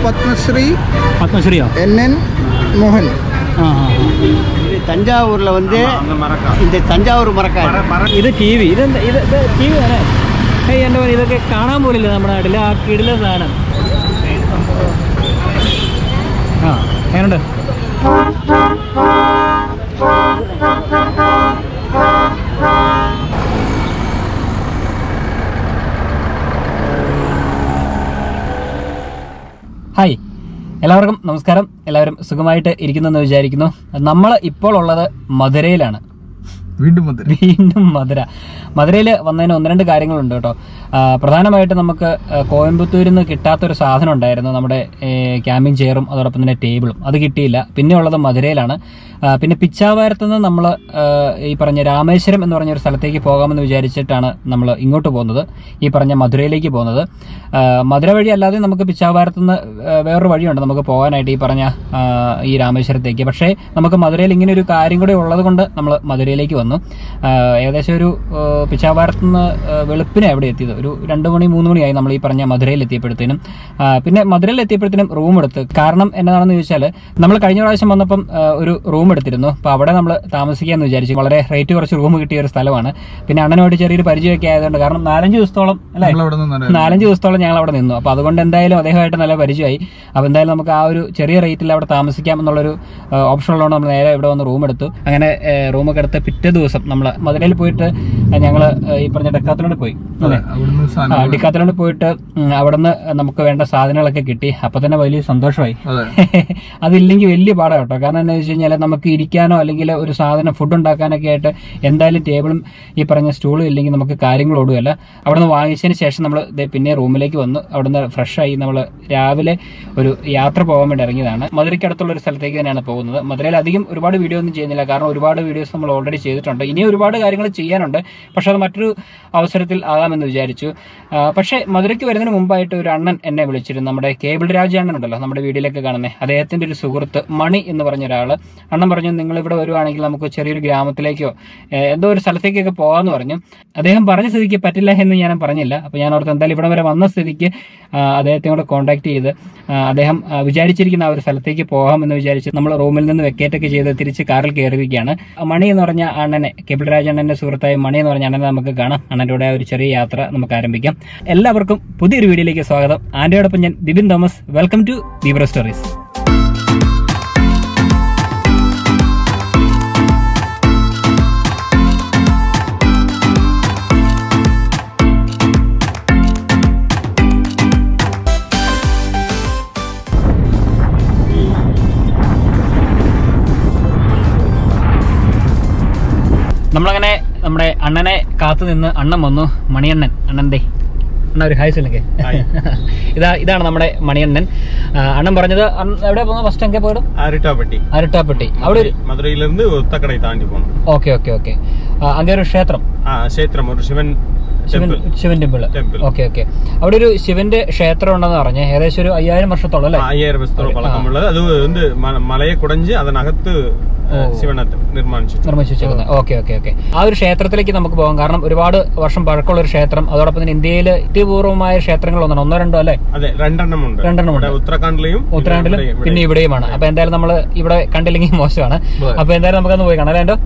Padmashri பத்மஸ்ரீயா NN மோகன். இது தஞ்சாவூர்ல வந்து இந்த தஞ்சாவൂർ മറക്കാർ ഇത് TV ഇത് TV ആണ്. എൻ്റെ പോലെ ഇതൊക്കെ കാണാൻ പോലില്ല നമ്മുടെ നാട്ടിൽ. ആ കിടില സാധനം. ആ എങ്ങനെയുണ്ട്? ഹായ്, എല്ലാവർക്കും നമസ്കാരം. എല്ലാവരും സുഖമായിട്ട് ഇരിക്കുന്നെന്ന് വിചാരിക്കുന്നു. നമ്മൾ ഇപ്പോൾ ഉള്ളത് മധുരയിലാണ്. വീണ്ടും മധുരയിൽ വന്നതിന് ഒന്ന് രണ്ട് കാര്യങ്ങളുണ്ട് കേട്ടോ. പ്രധാനമായിട്ട് നമുക്ക് കോയമ്പത്തൂരിൽ നിന്ന് കിട്ടാത്തൊരു സാധനം ഉണ്ടായിരുന്നു, നമ്മുടെ ക്യാമ്പിംഗ് ചെയറും അതോടൊപ്പം തന്നെ ടേബിളും. അത് കിട്ടിയില്ല. പിന്നെ ഉള്ളത് മധുരയിലാണ്. പിന്നെ പിച്ചാവാരത്ത് നിന്ന് നമ്മൾ ഈ പറഞ്ഞ രാമേശ്വരം എന്ന് പറഞ്ഞൊരു സ്ഥലത്തേക്ക് പോകാമെന്ന് വിചാരിച്ചിട്ടാണ് നമ്മൾ ഇങ്ങോട്ട് പോകുന്നത്, ഈ പറഞ്ഞ മധുരയിലേക്ക് പോകുന്നത്. മധുര വഴി അല്ലാതെ നമുക്ക് പിച്ചാവാരത്ത് നിന്ന് വേറൊരു വഴിയുണ്ട് നമുക്ക് പോകാനായിട്ട്, ഈ പറഞ്ഞ ഈ രാമേശ്വരത്തേക്ക്. പക്ഷേ നമുക്ക് മധുരയിൽ ഇങ്ങനെ ഒരു കാര്യം കൂടി ഉള്ളത് കൊണ്ട് നമ്മൾ മധുരയിലേക്ക് വന്നു. ഏകദേശം ഒരു പിച്ചാവാരത്ത് നിന്ന് വെളുപ്പിനെ എവിടെ എത്തിയത് ഒരു 2 മണി 3 മണിയായി നമ്മൾ ഈ പറഞ്ഞ മധുരയിൽ എത്തിയപ്പോഴത്തേനും. പിന്നെ മധുരയിൽ എത്തിയപ്പോഴത്തേനും റൂം എടുത്ത്. കാരണം എന്താണെന്ന് ചോദിച്ചാൽ നമ്മൾ കഴിഞ്ഞ പ്രാവശ്യം വന്നപ്പം ഒരു റൂം എടുത്തിരുന്നു. അപ്പോൾ അവിടെ നമ്മൾ താമസിക്കാമെന്ന് വിചാരിച്ചു. വളരെ റേറ്റ് കുറച്ച് റൂം കിട്ടിയ ഒരു സ്ഥലമാണ്. പിന്നെ അണ്ണനോട് ചെറിയൊരു പരിചയമൊക്കെ ആയതുകൊണ്ട്, കാരണം 4-5 ദിവസത്തോളം അല്ലേ 4-5 ദിവസത്തോളം ഞങ്ങൾ അവിടെ നിന്നു. അപ്പോൾ അതുകൊണ്ട് എന്തായാലും അദ്ദേഹമായിട്ട് നല്ല പരിചയമായി. അപ്പോൾ എന്തായാലും നമുക്ക് ആ ഒരു ചെറിയ റേറ്റിൽ അവിടെ താമസിക്കാം എന്നുള്ളൊരു ഓപ്ഷൻ ഉള്ളതുകൊണ്ട് നമ്മൾ നേരെ ഇവിടെ വന്ന് റൂം എടുത്തു. അങ്ങനെ റൂമൊക്കെ എടുത്ത് പിറ്റേ ദിവസം നമ്മൾ മധുരയിൽ പോയിട്ട് ഞങ്ങൾ ഈ പറഞ്ഞ ഡെക്കാത്തലോണ്ട് പോയി. ഡിക്കാത്തലോണ്ട് പോയിട്ട് അവിടെ നിന്ന് നമുക്ക് വേണ്ട സാധനങ്ങളൊക്കെ കിട്ടി. അപ്പൊ തന്നെ വലിയ സന്തോഷമായി. അതില്ലെങ്കിൽ വലിയ പാടാണ് കേട്ടോ. കാരണം എന്താ വെച്ച് കഴിഞ്ഞാൽ നമുക്ക് ഇരിക്കാനോ അല്ലെങ്കിൽ ഒരു സാധനം ഫുഡ് ഉണ്ടാക്കാനൊക്കെ ആയിട്ട് എന്തായാലും ടേബിളും ഈ പറഞ്ഞ സ്റ്റൂളും ഇല്ലെങ്കിൽ നമുക്ക് കാര്യങ്ങൾ ഓടുകയല്ല. അവിടെ നിന്ന് വാങ്ങിച്ചതിന് ശേഷം നമ്മൾ പിന്നെ റൂമിലേക്ക് വന്നു. അവിടെ നിന്ന് ഫ്രഷായി നമ്മൾ രാവിലെ ഒരു യാത്ര പോകാൻ വേണ്ടി ഇറങ്ങിയതാണ്. മധുരയ്ക്ക് അടുത്തുള്ള ഒരു സ്ഥലത്തേക്ക് തന്നെയാണ് പോകുന്നത്. മധുരയിൽ അധികം ഒരുപാട് വീഡിയോ ഒന്നും ചെയ്യുന്നില്ല, കാരണം ഒരുപാട് വീഡിയോസ് നമ്മൾ ഓൾറെഡി ചെയ്തിട്ടുണ്ട്. ഇനി ഒരുപാട് കാര്യങ്ങൾ ചെയ്യാനുണ്ട്. പക്ഷെ അത് മറ്റൊരു അവസരത്തിൽ ആകാമെന്ന് വിചാരിച്ചു. പക്ഷേ മധുരയ്ക്ക് വരുന്നതിന് മുമ്പായിട്ട് ഒരു അണ്ണൻ എന്നെ വിളിച്ചിരുന്നു. നമ്മുടെ കേബിൾ രാജ അണ്ണൻ ഉണ്ടല്ലോ, നമ്മുടെ വീഡിയോയിലൊക്കെ കാണുന്നത്, അദ്ദേഹത്തിന്റെ ഒരു സുഹൃത്ത് മണി എന്ന് പറഞ്ഞ ഒരാള്. അണ്ണൻ പറഞ്ഞു, നിങ്ങൾ ഇവിടെ വരുവാണെങ്കിൽ നമുക്ക് ചെറിയൊരു ഗ്രാമത്തിലേക്കോ എന്തോ ഒരു സ്ഥലത്തേക്കൊക്കെ പോകാമെന്ന് പറഞ്ഞു. അദ്ദേഹം പറഞ്ഞ സ്ഥിതിക്ക് പറ്റില്ല എന്ന് ഞാൻ പറഞ്ഞില്ല. അപ്പൊ ഞാൻ ഓർത്ത് എന്തായാലും ഇവിടെ വരെ വന്ന സ്ഥിതിക്ക് അദ്ദേഹത്തെ കൂടെ കോൺടാക്ട് ചെയ്ത് അദ്ദേഹം വിചാരിച്ചിരിക്കുന്ന ആ ഒരു സ്ഥലത്തേക്ക് പോകാമെന്ന് വിചാരിച്ച് നമ്മൾ റൂമിൽ നിന്ന് വെക്കേറ്റ് ഒക്കെ ചെയ്ത് തിരിച്ച് കാറിൽ കയറിയിരിക്കുകയാണ്. മണി എന്ന് പറഞ്ഞ അണ്ണനെ, കേബിൾ രാജ അണ്ണന്റെ സുഹൃത്തായ മണി എന്ന് പറഞ്ഞ അണ്ണനെ നമുക്ക് കാണാം. അണ്ണന്റെ കൂടെ ഒരു ചെറിയ യാത്ര നമുക്ക് ആരംഭിക്കാം. എല്ലാവർക്കും പുതിയൊരു വീഡിയോയിലേക്ക് സ്വാഗതം. ആന്റോടൊപ്പം ഞാൻ ദിബിൻ തോമസ്. വെൽക്കം ടു ദീബ്ര സ്റ്റോറീസ്. നമ്മളങ്ങനെ നമ്മുടെ അണ്ണനെ കാത്തു നിന്ന് അണ്ണൻ വന്നു. മണിയണ്ണൻ, അണ്ണന്റെ അണ്ണ ഒരു ഹായ് ചൊല്ലുക. ഇതാണ് നമ്മുടെ മണിയണ്ണൻ. അണ്ണൻ പറഞ്ഞത് എവിടെ പോകുന്നത്? ഫസ്റ്റ് എங்கே പോയിടും? അരട്ടാപ്പെട്ടി. അവിടെ മധുരയിലിருந்து ഒത്തക്കടை താണ്ടി പോകണം. Okay okay okay. അങ്ങനെ ഒരു ക്ഷേത്രം, ഒരു ശിവൻ ടെമ്പിൾ. Okay okay. അവിടെ ഒരു ശിവന്റെ ക്ഷേത്രം ഉണ്ടെന്ന് പറഞ്ഞ് ഏകദേശം ഒരു 5000 വർഷത്തോളം അല്ലേ? 5000 വർഷത്തോളം പഴക്കമുള്ളത്. അത് മലയെ കുടഞ്ഞ് അതിനകത്ത് നിർമ്മിച്ചു വെച്ചേക്കുന്നത്. Okay okay okay. ആ ഒരു ക്ഷേത്രത്തിലേക്ക് നമുക്ക് പോകാം. കാരണം ഒരുപാട് വർഷം പഴക്കമുള്ള ഒരു ക്ഷേത്രം. അതോടൊപ്പം തന്നെ ഇന്ത്യയിൽ ഏറ്റവും ക്ഷേത്രങ്ങൾ ഒന്നോ രണ്ടോ അല്ലേ? രണ്ടെണ്ണമുണ്ട്. ഉത്തരാഖണ്ഡിലും പിന്നെ ഇവിടെയുമാണ്. അപ്പൊ എന്തായാലും നമ്മൾ ഇവിടെ കണ്ടില്ലെങ്കിൽ മോശമാണ്. അപ്പൊ എന്തായാലും നമുക്കൊന്ന് പോയി കാണാം അല്ലേ?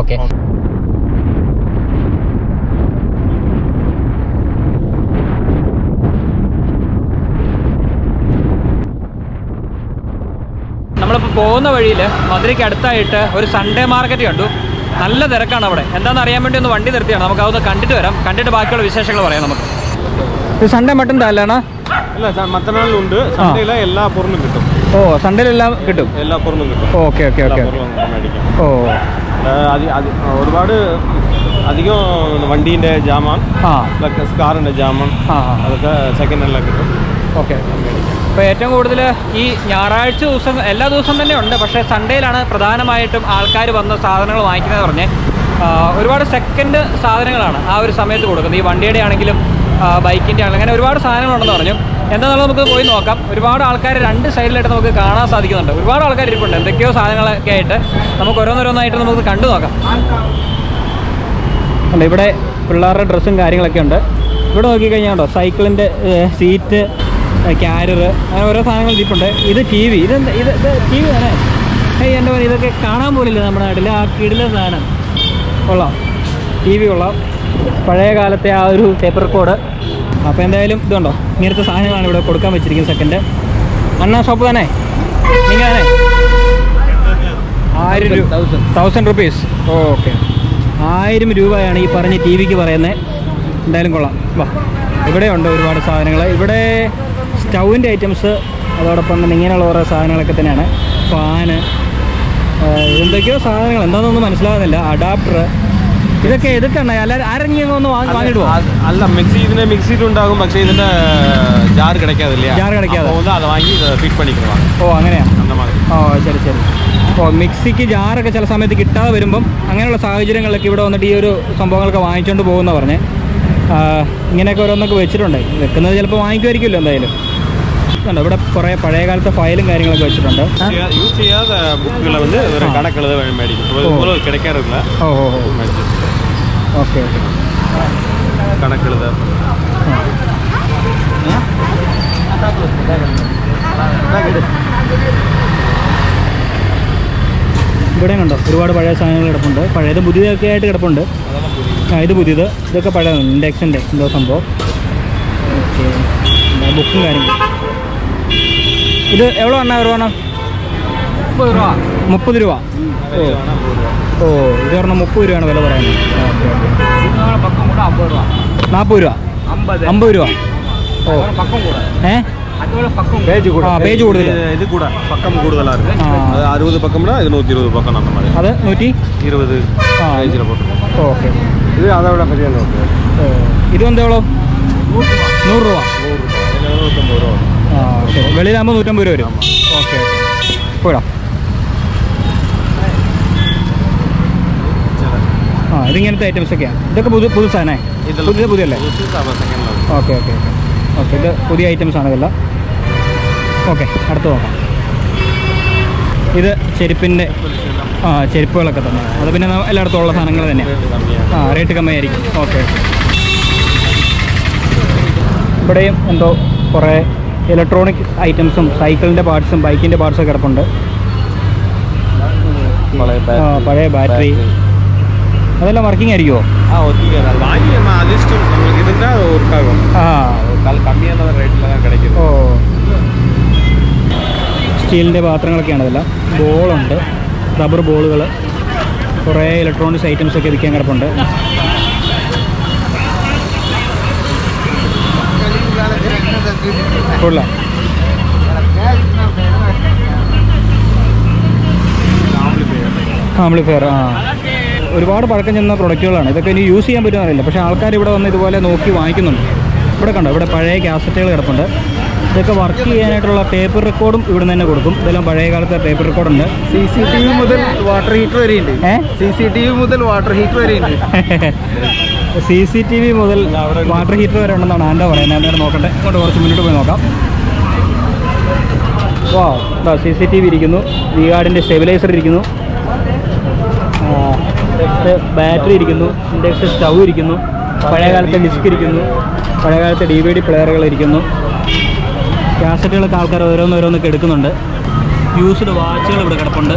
ഓക്കെ. നമ്മളിപ്പോൾ പോകുന്ന വഴിയിൽ മധുരയ്ക്ക് അടുത്തായിട്ട് ഒരു സൺഡേ മാർക്കറ്റ് കണ്ടു. നല്ല തിരക്കാണ് അവിടെ. എന്താണെന്ന് അറിയാൻ വേണ്ടി ഒന്ന് വണ്ടി നിർത്തിയാണ്. നമുക്ക് അതൊന്ന് കണ്ടിട്ട് വരാം. കണ്ടിട്ട് ബാക്കിയുള്ള വിശേഷങ്ങൾ പറയാം. നമുക്ക് ഇത് സൺഡേ മട്ടൻ അല്ലാണ്? മറ്റന്നാളുണ്ട്. സൺഡേയിലെ എല്ലാ പൊരുളും കിട്ടും. ഓ, സൺഡേയിലെല്ലാം കിട്ടും, എല്ലാ പൊരുളും കിട്ടും. Okay okay okay. ഓ, ഒരുപാട് അധികം വണ്ടീൻ്റെ ജാമാൻ, കാറിൻ്റെ ജാമാൻ, അതൊക്കെ സെക്കൻഡ് ഹാൻഡിലൊക്കെ കിട്ടും. ഓക്കെ. അപ്പോൾ ഏറ്റവും കൂടുതൽ ഈ ഞായറാഴ്ച ദിവസം എല്ലാ ദിവസവും തന്നെ ഉണ്ട്. പക്ഷേ സൺഡേയിലാണ് പ്രധാനമായിട്ടും ആൾക്കാർ വന്ന സാധനങ്ങൾ വാങ്ങിക്കുന്നത് പറഞ്ഞ്. ഒരുപാട് സെക്കൻഡ് സാധനങ്ങളാണ് ആ ഒരു സമയത്ത് കൊടുക്കുന്നത്. ഈ വണ്ടിയുടെ ആണെങ്കിലും ബൈക്കിൻ്റെ ആണെങ്കിലും അങ്ങനെ ഒരുപാട് സാധനങ്ങളുണ്ടെന്ന് പറഞ്ഞു. എന്താണെന്നുള്ളത് നമുക്ക് പോയി നോക്കാം. ഒരുപാട് ആൾക്കാർ രണ്ട് സൈഡിലായിട്ട് നമുക്ക് കാണാൻ സാധിക്കുന്നുണ്ട്. ഒരുപാട് ആൾക്കാർ ഇരിപ്പുണ്ട്. എന്തൊക്കെയോ സാധനങ്ങളൊക്കെ ആയിട്ട് നമുക്ക് ഓരോന്നോരോന്നായിട്ട് നമുക്ക് കണ്ടു നോക്കാം. അല്ല, ഇവിടെ പിള്ളേരുടെ ഡ്രസ്സും കാര്യങ്ങളൊക്കെ ഉണ്ട്. ഇവിടെ നോക്കിക്കഴിഞ്ഞാൽ ഉണ്ടോ സൈക്കിളിൻ്റെ സീറ്റ്, ക്യാരിയർ, അങ്ങനെ ഓരോ സാധനങ്ങൾ ഇരിപ്പുണ്ട്. ഇത് ടി വി, ഇത് ടി വി ആണ്. എൻ്റെ പോലെ ഇതൊക്കെ കാണാൻ പോലില്ല നമ്മുടെ നാട്ടിൽ. ആ കിടില സാധനം കൊള്ളാം, ടി വി കൊള്ളാം. പഴയ കാലത്തെ ആ ഒരു ടേപ്പ് റെക്കോർഡ്. അപ്പോൾ എന്തായാലും ഇതുണ്ടോ, ഇങ്ങനത്തെ സാധനങ്ങളാണ് ഇവിടെ കൊടുക്കാൻ വെച്ചിരിക്കുന്നത്. സെക്കൻഡ് അണ്ണാ ഷോപ്പ് തന്നെ, നിങ്ങൾ തന്നെ 1000 rupees. ഓക്കെ, 1000 രൂപയാണ് ഈ പറഞ്ഞ ടി വിക്ക് പറയുന്നത്. എന്തായാലും കൊള്ളാം. വാ, ഇവിടെയുണ്ട് ഒരുപാട് സാധനങ്ങൾ. ഇവിടെ സ്റ്റൗവിൻ്റെ ഐറ്റംസ്, അതോടൊപ്പം തന്നെ ഇങ്ങനെയുള്ള ഓരോ സാധനങ്ങളൊക്കെ തന്നെയാണ്. ഫാന്, എന്തൊക്കെയോ സാധനങ്ങൾ, എന്താണെന്നൊന്നും മനസ്സിലാകുന്നില്ല. അഡാപ്റ്റർ, ഇതൊക്കെ എതുക്കാണ് ആരെങ്കിലും ഒന്ന് വാങ്ങിടുവോ? അല്ല, മിക്സ് ചെയ്തിട്ടുണ്ടാകും, പക്ഷേ ഇതിൻ്റെ ജാർ കിടക്കാതില്ല. അത് വാങ്ങി ഫിറ്റ് പണിക്കണം. ഓ അങ്ങനെയാണ്. ഓ ശരി ശരി. ഓ മിക്സിക്ക് ജാറൊക്കെ ചില സമയത്ത് കിട്ടാതെ വരുമ്പം അങ്ങനെയുള്ള സാഹചര്യങ്ങളിലൊക്കെ ഇവിടെ വന്നിട്ട് ഈ ഒരു സംഭവങ്ങളൊക്കെ വാങ്ങിച്ചുകൊണ്ട് പോകുന്ന പറഞ്ഞ് ഇങ്ങനെയൊക്കെ ഓരോന്നൊക്കെ വെച്ചിട്ടുണ്ട്. വെക്കുന്നത് ചിലപ്പോൾ വാങ്ങിക്കുമായിരിക്കുമല്ലോ എന്തായാലും. കണ്ടോ, ഇവിടെ കുറേ പഴയ കാലത്തെ ഫയലും കാര്യങ്ങളൊക്കെ വെച്ചിട്ടുണ്ട്. യൂസ് ചെയ്യാത്ത ബുക്കുകൾ வந்து ഒരു കണക്കെഴുത മേടിക്കും, കിടക്കാറില്ല. ഓ ഓ ഓക്കെ ഓക്കെ. കണക്കെഴുത ഇവിടെ കണ്ടോ, ഒരുപാട് പഴയ സാധനങ്ങൾ കിടപ്പുണ്ട്. പഴയത് പുതിയതൊക്കെ ആയിട്ട് കിടപ്പുണ്ട്. ഇത് പുതിയത്, ഇതൊക്കെ പഴയതാണ്. ഇൻഡെക്സിൻ്റെ എന്തോ സംഭവം. ഓക്കെ, ബുക്കും കാര്യങ്ങളും. ഇത് എவ்வளோ അണ്ണാ വരുവാണ്? 30 രൂപ. ഓ ഇത് പറഞ്ഞാൽ 30 രൂപയാണ് വില പറയുന്നത്. Okay okay. 40 രൂപ, 50 രൂപ. ഓ പേജ് കൂടുതൽ. ഇത് കൂടെ പക്കം കൂടുതലാണ്. 60 പക്കംனா ഇത് 120 പക്കം. അത് 120 പേജിൽ പോട്ടു. ഓക്കെ. ഇത് അതവിടെ ശരിയാണ്. ഇത് എന്തെവളോ? 100 രൂപ. 150 രൂപ. ആ ശരി. വെളിയിലാകുമ്പോൾ 150 രൂപ വരും. Okay okay. പോയിടാം. ആ ഇതിങ്ങനത്തെ ഐറ്റംസൊക്കെയാണ്. ഇതൊക്കെ പുതു സാധനേ? പുതിയല്ലേ? Okay okay okay okay. ഇത് പുതിയ ഐറ്റംസാണ് ഇതെല്ലാം. ഓക്കെ, അടുത്ത് നോക്കാം. ഇത് ചെരുപ്പിൻ്റെ ചെരുപ്പുകളൊക്കെ തന്നെ. അത് പിന്നെ എല്ലായിടത്തും ഉള്ള സാധനങ്ങൾ തന്നെയാണ്. റേറ്റ് കമ്മിയായിരിക്കും. Okay okay. ഇവിടെയും എന്തോ കുറേ ഇലക്ട്രോണിക് ഐറ്റംസും സൈക്കിളിൻ്റെ പാർട്സും ബൈക്കിൻ്റെ പാർട്സൊക്കെ കിടപ്പുണ്ട്. പഴയ ബാറ്ററി അതെല്ലാം വർക്കിംഗ് ആയിരിക്കുമോ? ഓ സ്റ്റീലിൻ്റെ പാത്രങ്ങളൊക്കെയാണ് ഇതെല്ലാം. ബോളുണ്ട്, റബ്ബർ ബോളുകൾ, കുറേ ഇലക്ട്രോണിക്സ് ഐറ്റംസൊക്കെ വിൽക്കാൻ കിടപ്പുണ്ട്. കൊള്ളാം. ആംപ്ലിഫയർ. ഒരുപാട് പഴക്കം ചെന്ന പ്രൊഡക്റ്റുകളാണ് ഇതൊക്കെ. ഇനി യൂസ് ചെയ്യാൻ പറ്റുമെന്നറിയില്ല, പക്ഷേ ആൾക്കാർ ഇവിടെ വന്ന് ഇതുപോലെ നോക്കി വാങ്ങിക്കുന്നുണ്ട്. ഇവിടെ കണ്ടോ, ഇവിടെ പഴയ കാസറ്റുകൾ കിടപ്പുണ്ട്. ഇതൊക്കെ വർക്ക് ചെയ്യാനായിട്ടുള്ള പേപ്പർ റെക്കോർഡും ഇവിടെ തന്നെ കൊടുക്കും. ഇതെല്ലാം പഴയ കാലത്തെ പേപ്പർ റെക്കോർഡുണ്ട്. CCTV മുതൽ വാട്ടർ ഹീറ്റർ വരെയുണ്ട്. CCTV മുതൽ വാട്ടർ ഹീറ്റർ വരെയുണ്ട്. CCTV മുതൽ വാട്ടർ ഹീറ്റർ വരെ ഉണ്ടെന്നാണ് ആൻ്റെ പറയുന്നത്. അന്നേരം നോക്കട്ടെ, ഇങ്ങോട്ട് കുറച്ച് മുന്നോട്ട് പോയി നോക്കാം. വാ, CCTV ഇരിക്കുന്നു, വി ഗാർഡിൻ്റെ സ്റ്റെബിലൈസർ ഇരിക്കുന്നു, ബാറ്ററി ഇരിക്കുന്നു, ഇൻഡക്ഷൻ സ്റ്റൗ ഇരിക്കുന്നു, പഴയകാലത്തെ ഡിസ്ക് ഇരിക്കുന്നു, പഴയകാലത്തെ DVD പ്ലെയറുകൾ ഇരിക്കുന്നു. കാസറ്റുകളൊക്കെ ആൾക്കാർ ഓരോന്നൊക്കെ എടുക്കുന്നുണ്ട്. യൂസ്ഡ് വാച്ചുകൾ ഇവിടെ കിടപ്പുണ്ട്.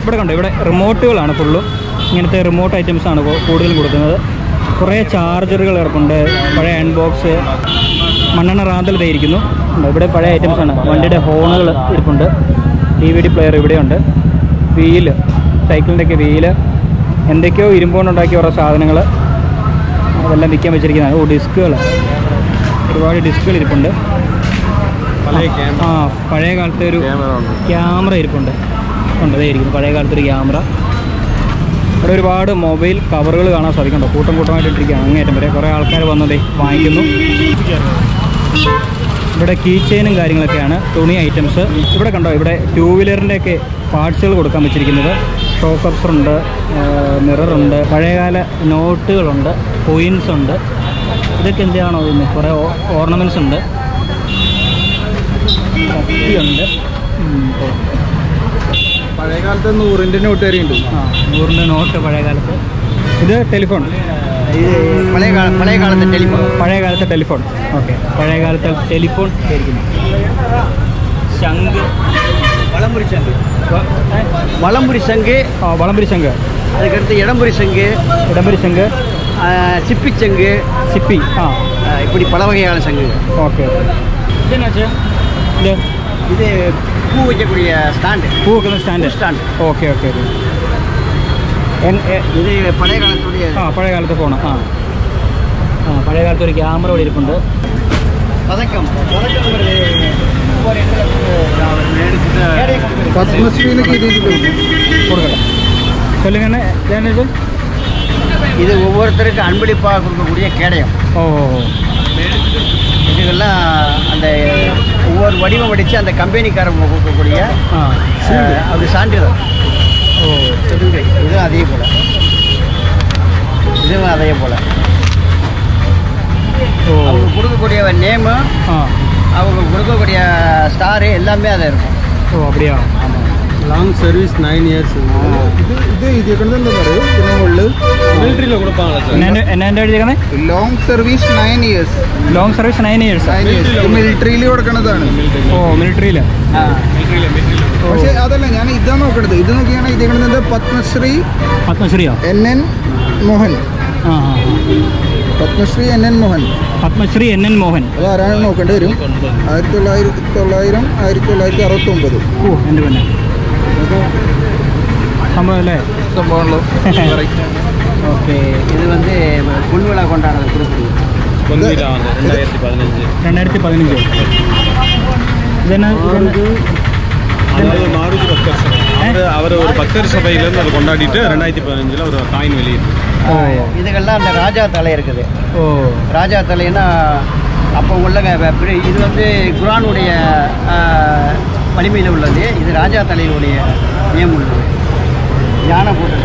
ഇവിടെ കണ്ടോ, ഇവിടെ റിമോട്ടുകളാണ് ഫുള്ളും. ഇങ്ങനത്തെ റിമോട്ട് ഐറ്റംസാണ് കൂടുതലും കൊടുക്കുന്നത്. കുറേ ചാർജറുകൾ കിടപ്പുണ്ട്. പഴയ അൺബോക്സ്, മണ്ണെണ്ണ റാന്തൽ ഇരിക്കുന്നു. ഇവിടെ പഴയ ഐറ്റംസാണ്. വണ്ടിയുടെ ഹോണുകൾ ഇരിപ്പുണ്ട്. DVD പ്ലെയർ ഇവിടെയുണ്ട്. വീല്, സൈക്കിളിൻ്റെയൊക്കെ വീല്, എന്തൊക്കെയോ ഇരുമ്പോണ്ടുണ്ടാക്കിയ ഓരോ സാധനങ്ങൾ അതെല്ലാം വിൽക്കാൻ വെച്ചിരിക്കുന്നതാണ്. ഡിസ്കുകൾ, ഒരുപാട് ഡിസ്കുകൾ ഇരിപ്പുണ്ട്. പഴയ കാലത്തെ ഒരു ക്യാമറ ഇരിപ്പുണ്ട്. കൊണ്ടതേ ഇരിക്കുന്നു പഴയ കാലത്തെ ഒരു ക്യാമറ. ഇവിടെ ഒരുപാട് മൊബൈൽ കവറുകൾ കാണാൻ സാധിക്കുന്നുണ്ടോ, കൂട്ടമായിട്ട് ഇട്ടിരിക്കുകയാണ്. അങ്ങേറ്റം വരെ കുറേ ആൾക്കാർ വന്നതേ വാങ്ങിക്കുന്നു. ഇവിടെ കീ ചെയിനും കാര്യങ്ങളൊക്കെയാണ്, തുണി ഐറ്റംസ്. ഇവിടെ കണ്ടോ, ഇവിടെ 2 വീലറിൻ്റെയൊക്കെ പാർട്സുകൾ കൊടുക്കാൻ വെച്ചിരിക്കുന്നത്. ഷോക്ക് അബ്സറുണ്ട്, മിററുണ്ട്, പഴയകാല നോട്ടുകളുണ്ട്, കോയിൻസ് ഉണ്ട്. ഇതൊക്കെ എന്താണോ ഇതിന്? കുറേ ഓർണമെൻറ്റ്സ് ഉണ്ട്, കത്തിയുണ്ട്. പഴയ കാലത്ത് 100-ന്റെ നോട്ട് വരെ ഉണ്ട്. 100-ന്റെ നോട്ട് പഴയ കാലത്ത്. ഇത് ടെലിഫോൺ, പഴയ കാലത്തെ ടെലിഫോൺ. പഴയ കാലത്തെ ടെലിഫോൺ. ഓക്കെ, പഴയ കാലത്തെ ടെലിഫോൺ ആയിരിക്കുന്നു. ശംഖ്, വളംപുരി ശംഖ്. വളംപുരി ശംഖ്. വളംപുരി ശംഖ്. அதுக்கடுத்து இடம்புரி சங்கு. இடம்புரி சங்கு, சிப்பி சங்கு, சிப்பி. இப்படி பல வகையான சங்கு. ஓகே. இது என்னாச்சு? இது பூ வைக்கக்கூடிய ஸ்டாண்டு. பூ வைக்கிற ஸ்டாண்டு. ஸ்டாண்டு. Okay okay. ഇത് പഴയ കാലത്തുடைய പഴയ കാലത്തെ ഫോണ്. പഴയ കാലത്ത് ഒരു ക്യാമറ ഇവിടെ ഇരിപ്പുണ്ട്. പതക്കം. പത്മശ്രീന്ന് കൊടുക്കട്ടെ. சொல்லுங்க. இது இது ஒவ்வொருத்தருக்கு அன்பளிப்பாக கொடுக்கக்கூடிய கேடயம். இதுக்கெல்லாம் அந்த ஒவ்வொரு வடிவம் அடித்து அந்த கம்பெனிக்காரங்க கொடுக்கக்கூடிய அது சான்றிதழ். இதுவும் அதே போல், இதுவும் அதே போல் அவங்க கொடுக்கக்கூடிய நேமு, அவங்க கொடுக்கக்கூடிய ஸ்டாரு எல்லாமே அதை இருக்கும். அப்படியா? ஆமாம். Long service 9 years. இது எక్కడ എന്താ പറയുക? ഇതിനുള്ളിൽ മിലിറ്ററിയിൽ കൊടുപ്പാണല്ലോ സാർ. എന്നാ എഴുതിയേക്കണേ? Long service 9 years. Long service 9 years. മിലിറ്ററിയിൽ കൊടുക്കണതാണ്. മിലിറ്ററിയിൽ. പക്ഷേ അതല്ല, ഞാൻ ഇതാ നോക്കണത്. ഇത് നോക്കിയാണ് ഇത് Padmashri. പത്മശ്രീയോ? NN Mohan. Padmashri NN Mohan. Padmashri NN Mohan. അത് ആരാണ് നോക്കേണ്ടി വരും. 1969. എൻ്റെ പിന്നെ സംഭവം അല്ലേ? സംഭവമുള്ളൂ. ഓക്കെ. ഇത് വന്ന് പൊൻവിള കൊണ്ടാണ് കൊടുക്കുന്നത്. 2015. ഇതെന്നാ? அதாவது மாருதி பக்தர் சபை அவர் ஒரு பக்தர் சபையிலேருந்து அதை கொண்டாடிட்டு 2015 ஒரு காயின் வெளியிட்டு. இதுக்கெல்லாம் அந்த ராஜா தலை இருக்குது. ராஜா தலைன்னா அப்போ உள்ள இது வந்து குரானுடைய வலிமையில் உள்ளது. இது ராஜா தலையுடைய நேம் உள்ளது. யானை போட்டு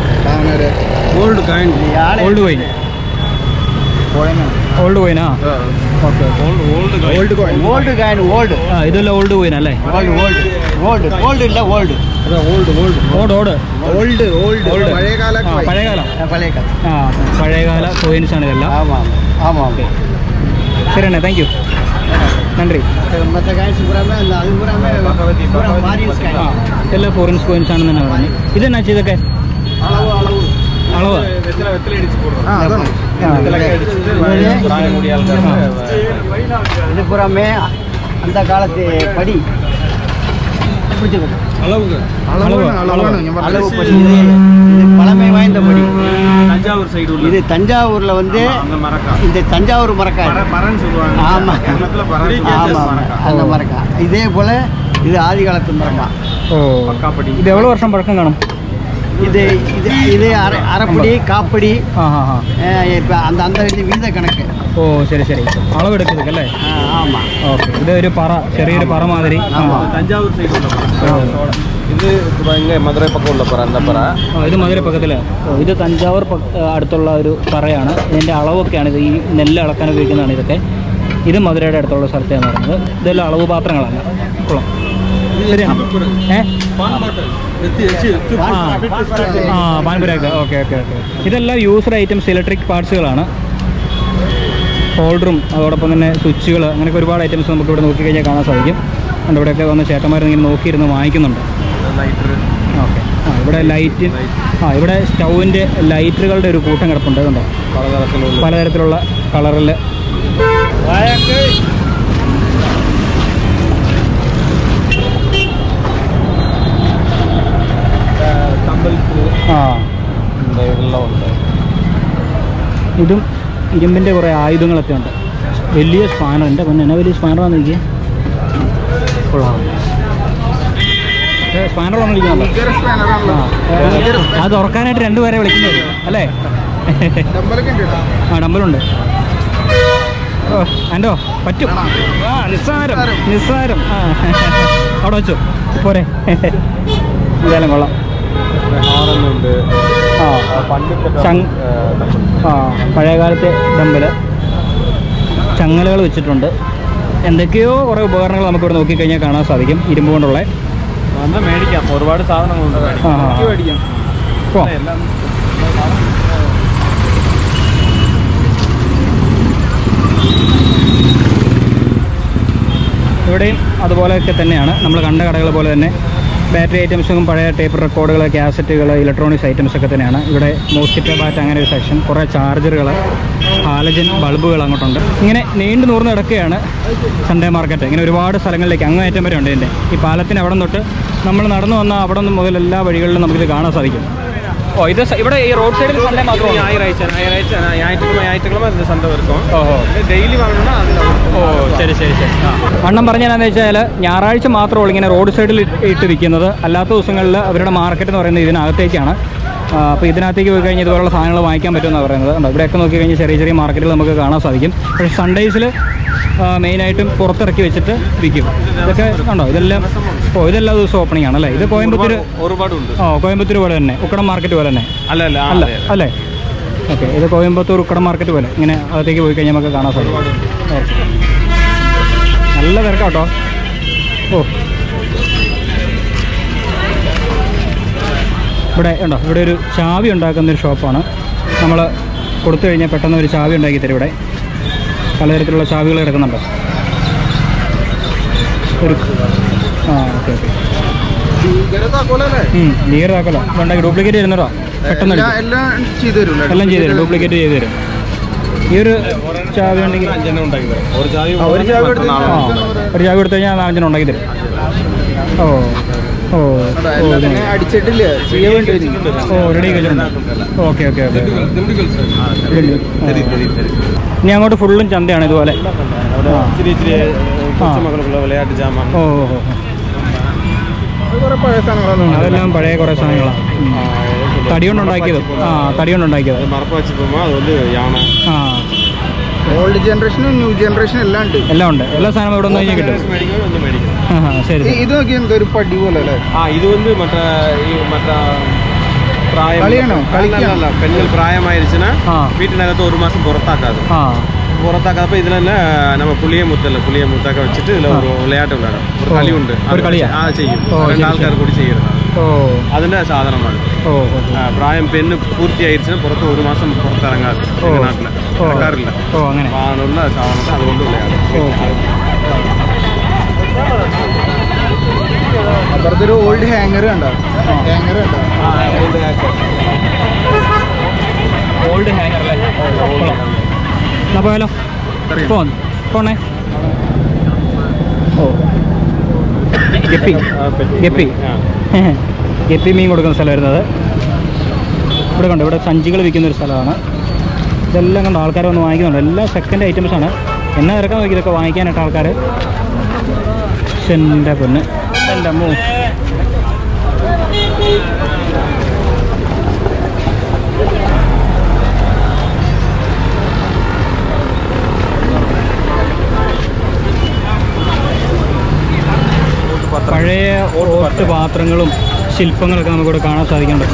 old coin. Old wine. Old കോയിനാ? Okay. Old coin. Old coin. Old. ഇതല്ല ഓൾഡ് കോയിൻ അല്ലേ? ഓൾഡ് ഇല്ല, ഓൾഡ്. പഴയകാല കോയിൻസ് ആണ് ഇതെല്ലാം. ഓക്കെ. ശരി അണ്ണേ, താങ്ക് യു. നന്ദി. മറ്റേ കാഴ്ച എല്ലാം ഫോറിൻസ് കോയിൻസ് ആണെന്ന് തന്നെ പറഞ്ഞു. ഇതെന്നാ ഇതൊക്കെ? അളവ്. இது புறமே அந்த காலத்து படி அளவு படி. இது பழமை வாய்ந்த படி. தஞ்சாவூர் சைடு இது தஞ்சாவூர்ல வந்து இந்த தஞ்சாவூர் மரக்கா. ஆமா, அந்த மரக்கா. இதே போல இது ஆதி காலத்து மரக்கா. பக்காப்படி. இது எவ்வளவு வருஷம் பழக்கம் காணும்? இது அரைப்படி, காப்படி. இப்போ அந்த വീത കണക്ക്. ഓ ശരി ശരി. അളവെടുക്കുന്നതല്ലേ? ആമാം. ഓക്കെ. ഇത് ഒരു പറ, ചെറിയൊരു പറ മാതിരി. തഞ്ചാവൂർ സൈഡിലുള്ള ഇത് മധുരൈ പക്കമുള്ള പറ. എന്താ പറ? ഇത് മധുരൈ പക്കത്തില്. ഇത് തഞ്ചാവൂർ അടുത്തുള്ള ഒരു പറയാണ്. ഇതിൻ്റെ അളവൊക്കെയാണ്. ഇത് ഈ നെല്ല് അളക്കാൻ ഉപയോഗിക്കുന്നതാണ് ഇതൊക്കെ. ഇത് മധുരയുടെ അടുത്തുള്ള സ്ഥലത്താണ് പറയുന്നത്. ഇതെല്ലാം അളവ് പാത്രങ്ങളല്ല. കൊള്ളാം. പാൻപുരൊക്കെ. Okay okay okay. ഇതെല്ലാം യൂസ്ഡ് ഐറ്റംസ്, ഇലക്ട്രിക് പാർട്സുകളാണ്. ഹോൾഡറും അതോടൊപ്പം തന്നെ സ്വിച്ചുകൾ, അങ്ങനെയൊക്കെ ഒരുപാട് ഐറ്റംസ് നമുക്ക് ഇവിടെ നോക്കിക്കഴിഞ്ഞാൽ കാണാൻ സാധിക്കും. അതുകൊണ്ട് ഇവിടെയൊക്കെ വന്ന് ചേട്ടന്മാരിങ്ങനെ നോക്കിയിരുന്ന് വാങ്ങിക്കുന്നുണ്ട്. ഓക്കെ. ഇവിടെ ലൈറ്റ്, ഇവിടെ സ്റ്റൗവിൻ്റെ ലൈറ്ററുകളുടെ ഒരു കൂട്ടം കിടപ്പുണ്ട്. അതുകൊണ്ടോ പലതരത്തിലുള്ള കളറിൽ. ഇതും ഇരുമ്പിൻ്റെ കുറേ ആയുധങ്ങളൊക്കെ ഉണ്ട്. വലിയ സ്പാനർ. എൻ്റെ പിന്നെ എന്നാ വലിയ സ്പാനറാന്ന് എനിക്ക്. കൊള്ളാം. സ്പാനർ വന്നിരിക്കുന്നുണ്ടോ? അത് തുറക്കാനായിട്ട് രണ്ടുപേരെ വിളിക്കുന്നത് അല്ലേ? ഡമ്പലുണ്ട്. എന്തോ പറ്റും. നിസ്സാരം നിസ്സാരം. അവിടെ വെച്ചോ പോരെ. എന്തായാലും കൊള്ളാം. പഴയകാലത്തെ ഡമ്പല്, ചങ്ങലകൾ വെച്ചിട്ടുണ്ട്. എന്തൊക്കെയോ കുറേ ഉപകരണങ്ങൾ നമുക്കിവിടെ നോക്കിക്കഴിഞ്ഞാൽ കാണാൻ സാധിക്കും. ഇരുമ്പ് കൊണ്ടുള്ള വന്ന് മേടിക്കാം, ഒരുപാട് സാധനങ്ങളുണ്ട് മേടിക്കാം. ഇവിടെയും അതുപോലെയൊക്കെ തന്നെയാണ് നമ്മൾ കണ്ട കടകൾ പോലെ തന്നെ. ബാറ്ററി ഐറ്റംസും പഴയ ടേപ്പ് റെക്കോർഡുകൾ, കാസറ്റുകൾ, ഇലക്ട്രോണിക്സ് ഐറ്റംസ് ഒക്കെ തന്നെയാണ്. ഇവിടെ മോസ്കിറ്റോ ബാറ്റ് അങ്ങനെ ഒരു സെക്ഷൻ, കുറേ ചാർജറുകൾ, ഹാലജൻ ബൾബുകൾ അങ്ങോട്ടുണ്ട്. ഇങ്ങനെ നീണ്ടു നൂർന്ന് കിടക്കുകയാണ് സൺഡേ മാർക്കറ്റ്. ഇങ്ങനെ ഒരുപാട് സ്ഥലങ്ങളിലേക്ക് അങ്ങേയറ്റം വരെ ഉണ്ട്. ഇതിൻ്റെ ഈ പാലത്തിന് അവിടെ തൊട്ട് നമ്മൾ നടന്നു വന്ന അവിടെ നിന്ന് മുതൽ എല്ലാ വഴികളിലും നമുക്കിത് കാണാൻ സാധിക്കും. ഓ, ഇത് ഇവിടെ ഈ റോഡ് സൈഡിൽ സൺഡേ മാത്രം ஞாயிற்றுக்கிழமை சந்தை இருக்கும். ഡെയിലി വാങ്ങണം. ഓ, ശരി ശരി ശരി. അണ്ണം പറഞ്ഞാന്ന് വെച്ചാൽ ഞായറാഴ്ച മാത്രമുള്ളൂ ഇങ്ങനെ റോഡ് സൈഡിൽ ഇട്ട് വിൽക്കുന്നത്. അല്ലാത്ത ദിവസങ്ങളിൽ അവരുടെ മാർക്കറ്റ് എന്ന് പറയുന്നത് ഇതിനകത്തേക്കാണ്. അപ്പോൾ ഇതിനകത്തേക്ക് പോയി കഴിഞ്ഞാൽ ഇതുപോലുള്ള സാധനങ്ങൾ വാങ്ങിക്കാൻ പറ്റുമെന്നാണ് പറയുന്നത്. കണ്ടോ, ഇവിടെയൊക്കെ നോക്കി കഴിഞ്ഞാൽ ചെറിയ ചെറിയ മാർക്കറ്റുകൾ നമുക്ക് കാണാൻ സാധിക്കും. പക്ഷേ സൺഡേസിൽ മെയിനായിട്ടും പുറത്തിറക്കി വെച്ചിട്ട് വിൽക്കും. ഇതൊക്കെ കണ്ടോ, ഇതെല്ലാം ഇതെല്ലാ ദിവസവും ഓപ്പണിംഗ് ആണ് അല്ലേ? ഇത് കോയമ്പത്തൂർ ഒരുപാടുണ്ട്. കോയമ്പത്തൂർ പോലെ തന്നെ, ഉക്കടം മാർക്കറ്റ് പോലെ തന്നെ അല്ല അല്ലേ? ഓക്കെ, ഇത് കോയമ്പത്തൂർ ഉക്കടം മാർക്കറ്റ് പോലെ ഇങ്ങനെ അകത്തേക്ക് പോയി കഴിഞ്ഞാൽ നമുക്ക് കാണാൻ സാധിക്കും. നല്ല തിരക്കാട്ടോ. ഓ, ഇവിടെ ഉണ്ടോ, ഇവിടെ ഒരു ചാവി ഉണ്ടാക്കുന്നൊരു ഷോപ്പാണ്. നമ്മൾ കൊടുത്തു കഴിഞ്ഞാൽ പെട്ടെന്ന് ഒരു ചാവി ഉണ്ടാക്കി തരും. ഇവിടെ പലതരത്തിലുള്ള ചാവികൾ കിടക്കുന്നുണ്ട്. ഒരു ഓക്കെ ഓക്കെ ലീഗർ താക്കോല ഉണ്ടാക്കി ഡ്യൂപ്ലിക്കേറ്റ് ചെയ്യുന്നതോ? പെട്ടെന്ന് എല്ലാം ചെയ്തു തരും, ഡ്യൂപ്ലിക്കേറ്റ് ചെയ്ത് തരും. ഈ ഒരു ചാവി ഉണ്ടെങ്കിൽ ഒരു ചാവി എടുത്തു കഴിഞ്ഞാൽ 5 ഉണ്ടാക്കി തരും. ഓ ഓ അടിച്ചിട്ടില്ല, റെഡി വെച്ചിട്ടുണ്ട്. Okay okay okay. ഇനി അങ്ങോട്ട് ഫുള്ളും ചന്തയാണ് ഇതുപോലെ. ഓ ഓ, അതെല്ലാം പഴയ കുറേ സാധനങ്ങളാണ്. തടി കൊണ്ടുണ്ടാക്കിയത്. തടി കൊണ്ടുണ്ടാക്കിയത്. ഓൾഡ് ജനറേഷനും ന്യൂ ജനറേഷനും എല്ലാം ഉണ്ട്. എല്ലാ സാധനവും ഇവിടെ ഒന്ന് കഴിഞ്ഞാൽ കിട്ടും. ശരി. ഇത് നോക്കി എന്തോ ഒരു പടി പോലെ അല്ലേ? ഇത് വന്ന് പെണ്ണുങ്ങൾ പ്രായമായിരിച്ചുன்னா വീട്ടിനകത്ത് 1 മാസം പുറത്താക്കാതെ പുറത്താക്കാതെ ഇതിൽ തന്നെ நம்ம புளிய முத்தாக்க வச்சுட்டு இதில் ஒரு விளையாட்டு விளையாடும். ஒரு களி உண்டு, ചെയ്യും. 2 ആൾക്കാർ കൂടി ചെയ്യുന്നത്. അതിൻ്റെ സാധനമാണ്. പ്രായം പെണ്ണ് പൂർത്തിയായിരിച്ചാൽ പുറത്ത് 1 മാസം പുറത്തിറങ്ങാതെ നാട്ടിൽ ഇറക്കാറില്ല. അങ്ങനെയുള്ള സാധനം അതുകൊണ്ട് വിளையாடும். അപ്പുറത്തൊരു ഓൾഡ് ഹാങ്ങർ കണ്ടോ? ഓൾഡ് ഹാങ്ങർ അല്ലേ? എന്നാ പോയാലോ? പോണേ. ഓ, ഗപ്പി മീൻ കൊടുക്കുന്ന സ്ഥലം വരുന്നത്. ഇവിടെ കണ്ടോ, ഇവിടെ സഞ്ചികൾ വിൽക്കുന്ന ഒരു സ്ഥലമാണ്. ഇതെല്ലാം കണ്ടോ, ആൾക്കാർ വന്ന് വാങ്ങിക്കുന്നുണ്ട്. എല്ലാം സെക്കൻഡ് ഐറ്റംസാണ്. എന്നാ ഇറക്കാൻ നോക്കി ഇതൊക്കെ വാങ്ങിക്കാനായിട്ട് ആൾക്കാർ. എൻ്റെ പൊന്ന്, എൻ്റെ അമ്മോ. പഴയ ഓട്ട് പാത്രങ്ങളും ശില്പങ്ങളൊക്കെ നമുക്കിവിടെ കാണാൻ സാധിക്കുന്നുണ്ട്.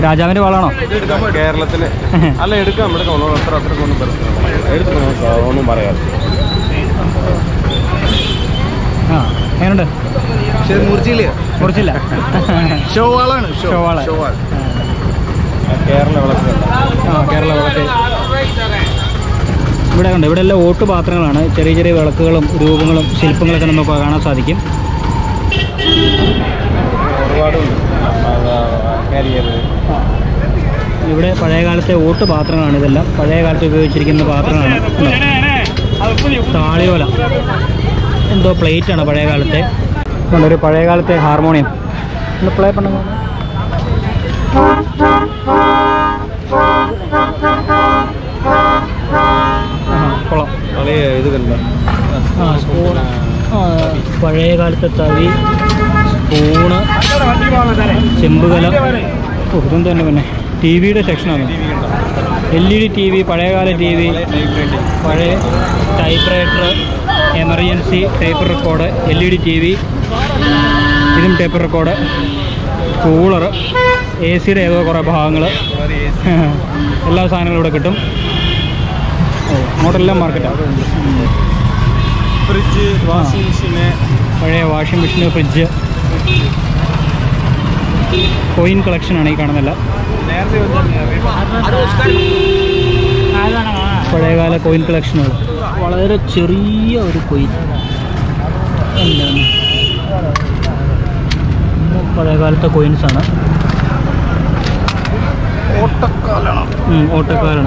രാജാവിന്റെ വാളാണോ? കേരളത്തില് അല്ല, എടുക്കാം ഒന്നും പറയാം. എങ്ങനെയുണ്ട്? മുറിച്ചില്ല. ഷോവാളാണ്. കേരള വിളക്ക്. കേരള വിളക്ക്. ഇവിടെ കണ്ട്, ഇവിടെ എല്ലാം ഓട്ട് പാത്രങ്ങളാണ്. ചെറിയ ചെറിയ വിളക്കുകളും രൂപങ്ങളും ശില്പങ്ങളൊക്കെ നമുക്ക് കാണാൻ സാധിക്കും. ഇവിടെ പഴയകാലത്തെ ഓട്ട് പാത്രങ്ങളാണ്. ഇതെല്ലാം പഴയ കാലത്ത് ഉപയോഗിച്ചിരിക്കുന്ന പാത്രങ്ങളാണ്. താളിയോല എന്തോ പ്ലേറ്റാണ് പഴയ കാലത്തെ. ഒരു പഴയകാലത്തെ ഹാർമോണിയം പ്ലേ പണ. കൊള്ളാം. ഇത് കണ്ട പഴയ കാലത്തെ തവി, സ്പൂണ്, ചെമ്പുകല. ഇതും തന്നെ പിന്നെ ടി വിയുടെ സെക്ഷനാണ്. LED TV, പഴയകാല TV, പഴയ type writer, emergency type record, LED TV, ഇതും ടൈപ്പ് റെക്കോർഡ്, കൂളർ, AC-യുടെ ഏതോ കുറേ ഭാഗങ്ങൾ, എല്ലാ സാധനങ്ങളും ഇവിടെ കിട്ടും. അങ്ങോട്ടെല്ലാം മാർക്കറ്റാണ്. ഫ്രിഡ്ജ്, വാഷിംഗ് മെഷീന്, പഴയ വാഷിംഗ് മെഷീന്, ഫ്രിഡ്ജ്, കോയിൻ കളക്ഷനാണ് ഈ കാണുന്നില്ല. പഴയകാല കോയിൻ കളക്ഷനുകൾ. വളരെ ചെറിയ ഒരു കോയിൻ, എന്താണ് പഴയകാലത്തെ കോയിൻസാണ്. ഓട്ടക്കാലാണ്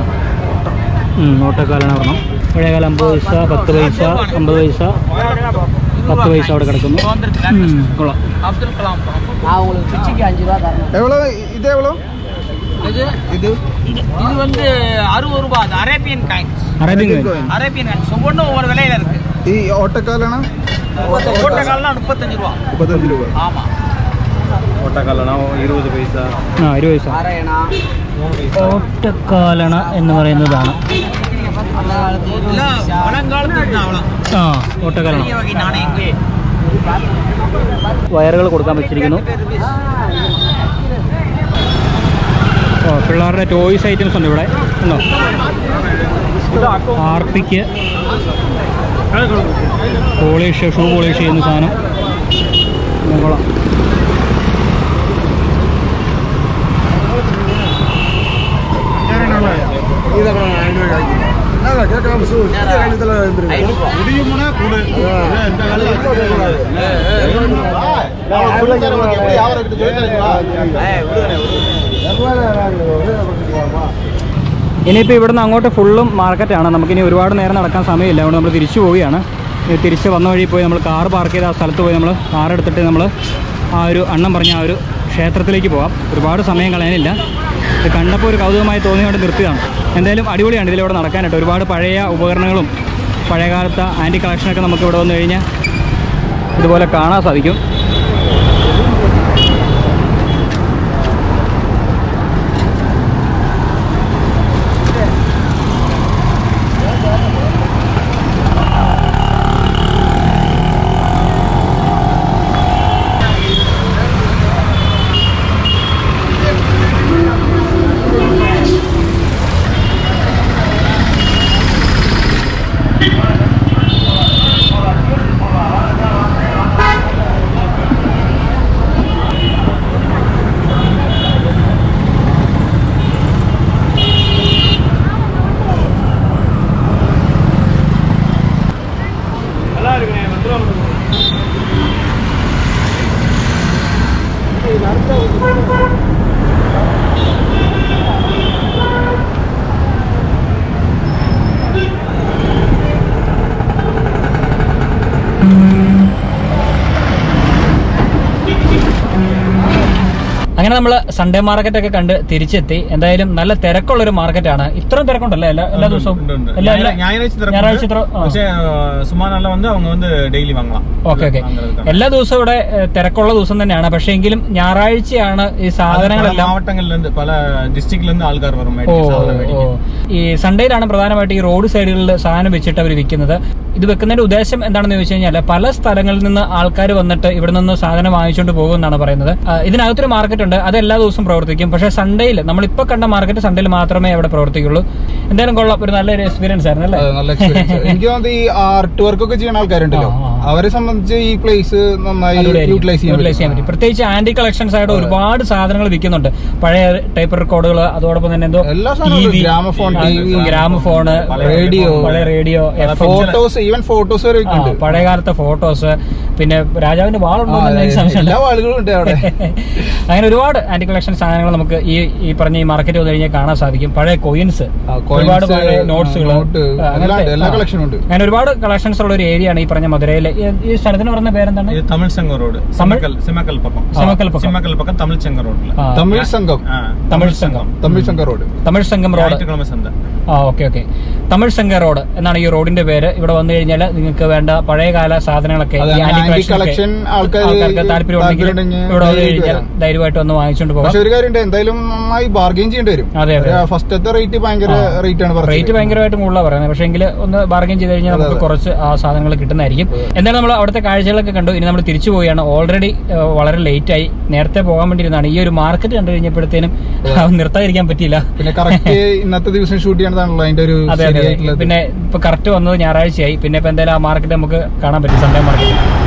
ഒരെണ്ണം. പഴയകാല 50 പൈസ, 10 പൈസ, 50 പൈസ, 10 പൈസ അവിടെ കിടക്കുന്നു. കൊള്ളാം. இது வந்து 60 ரூபாய். Arabian coins. ஒவ்வொன்றும் ஒவ்வொரு விலையில இருக்கு. ഈ ഓട്ടക്കാലാണ്? ஓட்டக்கால்னா 35 ரூபாய். 35 രൂപ. ஆமா. ഓട്ടക്കാലണ 20 പൈസ. 20 പൈസ. ഓട്ടക്കാലണ എന്ന് പറയുന്നതാണ്. ഓട്ടക്കാലണ. വയറുകൾ കൊടുക്കാൻ വെച്ചിരിക്കുന്നു. പിള്ളേരുടെ ടോയ്സ് ഐറ്റംസ് ഉണ്ട് ഇവിടെ. ഉണ്ടോ? ആർപ്പിക്ക് പോളിഷ്, ഷൂ പോളിഷ് ചെയ്യുന്ന സാധനം. കൊള്ളാം. ഇനിയിപ്പോൾ ഇവിടുന്ന് അങ്ങോട്ട് ഫുള്ളും മാർക്കറ്റാണ്. നമുക്കിനി ഒരുപാട് നേരം നടക്കാൻ സമയമില്ല. അതുകൊണ്ട് നമ്മൾ തിരിച്ചു പോവുകയാണ്. തിരിച്ച് വന്ന വഴി പോയി നമ്മൾ കാർ പാർക്ക് ചെയ്ത ആ സ്ഥലത്ത് പോയി നമ്മൾ കാർ എടുത്തിട്ട് നമ്മൾ ആ ഒരു അണ്ണം പറഞ്ഞ ആ ഒരു ക്ഷേത്രത്തിലേക്ക് പോകാം. ഒരുപാട് സമയം കളയാനില്ല. ഇത് കണ്ടപ്പോൾ ഒരു കൗതുകമായി തോന്നിയോണ്ട് നിർത്തിയതാണ്. എന്തായാലും അടിപൊളിയാണ് ഇതിലൂടെ നടക്കാനായിട്ട്. ഒരുപാട് പഴയ ഉപകരണങ്ങളും പഴയകാലത്തെ ആൻറ്റി കളക്ഷനൊക്കെ നമുക്ക് ഇവിടെ വന്നു കഴിഞ്ഞാൽ ഇതുപോലെ കാണാൻ സാധിക്കും. അങ്ങനെ നമ്മൾ സൺഡേ മാർക്കറ്റൊക്കെ കണ്ട് തിരിച്ചെത്തി. എന്തായാലും നല്ല തിരക്കുള്ളൊരു മാർക്കറ്റാണ്. ഇത്രയും തിരക്കുണ്ടല്ലേ എല്ലാ ദിവസവും? ഞായറാഴ്ച ഓക്കെ ഓക്കെ. എല്ലാ ദിവസവും ഇവിടെ തിരക്കുള്ള ദിവസം തന്നെയാണ്. പക്ഷേ എങ്കിലും ഞായറാഴ്ചയാണ് ഈ സാധനങ്ങളെല്ലാം പല ഡിസ്ട്രിക്റ്റിൽ ആൾക്കാർ വരും. ഈ സൺഡേയിലാണ് പ്രധാനമായിട്ട് ഈ റോഡ് സൈഡുകളിൽ സാധനം വെച്ചിട്ട് അവർ വിൽക്കുന്നത്. ഇത് വെക്കുന്നതിന്റെ ഉദ്ദേശം എന്താണെന്ന് ചോദിച്ചു കഴിഞ്ഞാൽ പല സ്ഥലങ്ങളിൽ നിന്ന് ആൾക്കാർ വന്നിട്ട് ഇവിടെ നിന്ന് സാധനം വാങ്ങിച്ചുകൊണ്ട് പോകുമെന്നാണ് പറയുന്നത്. ഇതിനകത്തൊരു മാർക്കറ്റ് ഉണ്ട്, അത് എല്ലാ ദിവസവും പ്രവർത്തിക്കും. പക്ഷേ സൺഡേയിൽ നമ്മളിപ്പോൾ കണ്ട മാർക്കറ്റ് സൺഡേയിൽ മാത്രമേ അവിടെ പ്രവർത്തിക്കുള്ളൂ. എന്തായാലും കൊള്ളാം, ഒരു നല്ലൊരു എക്സ്പീരിയൻസ് ആയിരുന്നു അല്ലേ? എനിക്ക് തോന്നുന്നത് ഈ ആർട്ട് വർക്ക് ഒക്കെ ചെയ്യുന്ന ആൾക്കാരുണ്ടല്ലോ, അവരെ സംബന്ധിച്ച് ഈ പ്ലേസ് നന്നായി യൂട്ടിലൈസ് ചെയ്യാൻ പറ്റും. പ്രത്യേകിച്ച് ആന്റി കളക്ഷൻസ് ആയിട്ട് ഒരുപാട് സാധനങ്ങൾ വിൽക്കുന്നുണ്ട്. പഴയ ടൈപ്പ് റെക്കോർഡുകൾ, അതോടൊപ്പം തന്നെ എന്തോ ഗ്രാമഫോണ്, റേഡിയോ, പഴയ റേഡിയോ, ഫോട്ടോസ്, ഈവൻ ഫോട്ടോസ് വരെ പഴയകാലത്തെ ഫോട്ടോസ്, പിന്നെ രാജാവിന്റെ വാളുണ്ടോ എല്ലാ വാളുകളും ഉണ്ട് അവിടെ. അങ്ങനെ ഒരുപാട് ആന്റി കളക്ഷൻ സാധനങ്ങൾ നമുക്ക് ഈ പറഞ്ഞ ഈ മാർക്കറ്റ് വന്നു കഴിഞ്ഞാൽ കാണാൻ സാധിക്കും. പഴയ കോയിൻസ്, ഒരുപാട് നോട്ട്സുകൾ, അങ്ങനെ ഒരുപാട് കളക്ഷൻസ് ഉള്ള ഒരു ഏരിയ ആണ് ഈ പറഞ്ഞ മധുരയിലെ. ഈ സ്ഥലത്തിന് പറഞ്ഞ പേരെന്താണ്? തമിഴ് സംഘം റോഡ്, സിമക്കൽ പക്കം തമിഴ് സംഘം റോഡ്. തമിഴ് സംഘം റോഡ്. Okay okay. തമിഴ് സംഘം റോഡ് എന്നാണ് ഈ റോഡിന്റെ പേര്. ഇവിടെ വന്നു കഴിഞ്ഞാൽ നിങ്ങൾക്ക് വേണ്ട പഴയകാല സാധനങ്ങളൊക്കെ, ആന്റി കളക്ഷൻ ആൾക്കാർക്ക് താല്പര്യമുണ്ടെങ്കിൽ ഇവിടെ കഴിഞ്ഞാൽ ധൈര്യമായിട്ട് വന്ന് വാങ്ങിച്ചുകൊണ്ട് പോകാം. പക്ഷെ ഒരു കാര്യമുണ്ട്, എന്തായാലും നന്നായി ബാർഗെയിൻ ചെയ്യേണ്ടി വരും. അതെ അതെ, ഫസ്റ്റത്തെ റേറ്റ് ഭയങ്കര റേറ്റ് ആണ്, റേറ്റ് ഭയങ്കരമായിട്ട് കൂടുതലാണ് പറയുന്നത്. പക്ഷേ എങ്കിൽ ഒന്ന് ബാർഗെയിൻ ചെയ്ത് കഴിഞ്ഞാൽ നമുക്ക് കുറച്ച് ആ സാധനങ്ങൾ കിട്ടുന്നതായിരിക്കും. എന്തായാലും നമ്മൾ അവിടുത്തെ കാഴ്ചകളൊക്കെ കണ്ടു. ഇനി നമ്മൾ തിരിച്ചു പോവുകയാണ്. ഓൾറെഡി വളരെ ലേറ്റ് ആയി. നേരത്തെ പോകാൻ വേണ്ടിയിരുന്നതാണ്. ഈ ഒരു മാർക്കറ്റ് കണ്ടു കഴിഞ്ഞപ്പോഴത്തേനും നിർത്താതിരിക്കാൻ പറ്റിയില്ല. പിന്നെ കറക്റ്റ് ഇന്നത്തെ ദിവസം ഷൂട്ട് ചെയ്യണതാണല്ലോ അതിന്റെ ഒരു. അതെ അതെ, പിന്നെ ഇപ്പൊ കറക്റ്റ് വന്നത് ഞായറാഴ്ചയായി. പിന്നെ ഇപ്പൊ എന്തായാലും ആ മാർക്കറ്റ് നമുക്ക് കാണാൻ പറ്റും, സൺഡേ മാർക്കറ്റ്.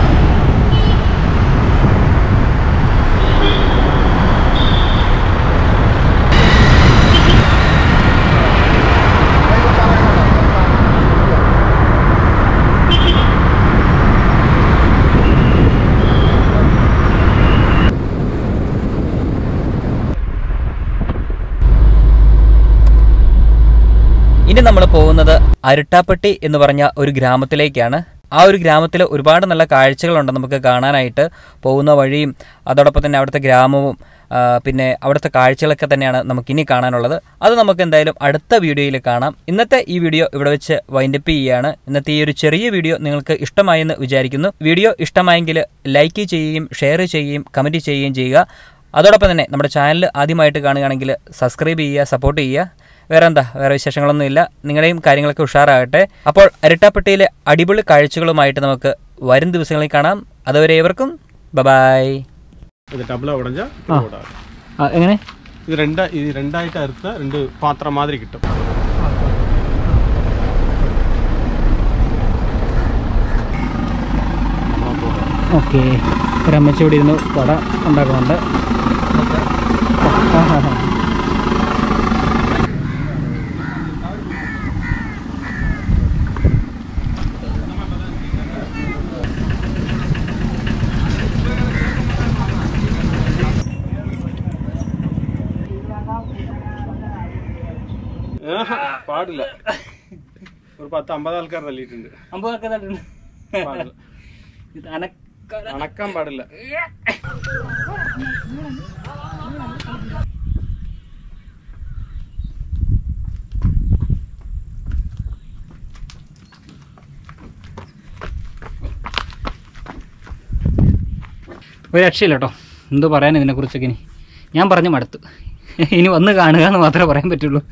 ഇനി നമ്മൾ പോകുന്നത് അരിട്ടാപ്പട്ടി എന്ന് പറഞ്ഞ ഒരു ഗ്രാമത്തിലേക്കാണ്. ആ ഒരു ഗ്രാമത്തിൽ ഒരുപാട് നല്ല കാഴ്ചകളുണ്ട് നമുക്ക് കാണാനായിട്ട്. പോകുന്ന വഴിയും അതോടൊപ്പം തന്നെ അവിടുത്തെ ഗ്രാമവും പിന്നെ അവിടുത്തെ കാഴ്ചകളൊക്കെ തന്നെയാണ് നമുക്കിനി കാണാനുള്ളത്. അത് നമുക്ക് എന്തായാലും അടുത്ത വീഡിയോയിൽ കാണാം. ഇന്നത്തെ ഈ വീഡിയോ ഇവിടെ വെച്ച് വൈൻഡപ്പ് ചെയ്യുകയാണ്. ഇന്നത്തെ ഈ ഒരു ചെറിയ വീഡിയോ നിങ്ങൾക്ക് ഇഷ്ടമായെന്ന് വിചാരിക്കുന്നു. വീഡിയോ ഇഷ്ടമായെങ്കിൽ ലൈക്ക് ചെയ്യുകയും ഷെയർ ചെയ്യുകയും കമൻറ്റ് ചെയ്യുകയും ചെയ്യുക. അതോടൊപ്പം തന്നെ നമ്മുടെ ചാനൽ ആദ്യമായിട്ട് കാണുകയാണെങ്കിൽ സബ്സ്ക്രൈബ് ചെയ്യുക, സപ്പോർട്ട് ചെയ്യുക. വേറെ വിശേഷങ്ങളൊന്നുമില്ല. നിങ്ങളുടെയും കാര്യങ്ങളൊക്കെ ഉഷാറാകട്ടെ. അപ്പോൾ അരിട്ടാപ്പട്ടിയിലെ അടിപൊളി കാഴ്ചകളുമായിട്ട് നമുക്ക് വരും ദിവസങ്ങളിൽ കാണാം. അതുവരെ ഏവർക്കും ബൈ. എങ്ങനെ ഇത് രണ്ടായിട്ട് അറുത്ത രണ്ട് പാത്രം മാതിരി കിട്ടും. ഓക്കെ, ഒരു അമ്മച്ചി ഇവിടെ ഇരുന്ന് വട ഉണ്ടാക്കുന്നുണ്ട്. പാടില്ല, ഒരു 10-50 ആൾക്കാർ തല്ലിയിട്ടുണ്ട്. 50 ആൾക്കാർ അണക്കാൻ പാടില്ല. ഒരു രക്ഷയില്ല കേട്ടോ. എന്തോ പറയാൻ ഇതിനെക്കുറിച്ചൊക്കെ. ഞാൻ പറഞ്ഞു മടുത്തു. ഇനി വന്ന് കാണുക എന്ന് മാത്രമേ പറയാൻ പറ്റുള്ളൂ.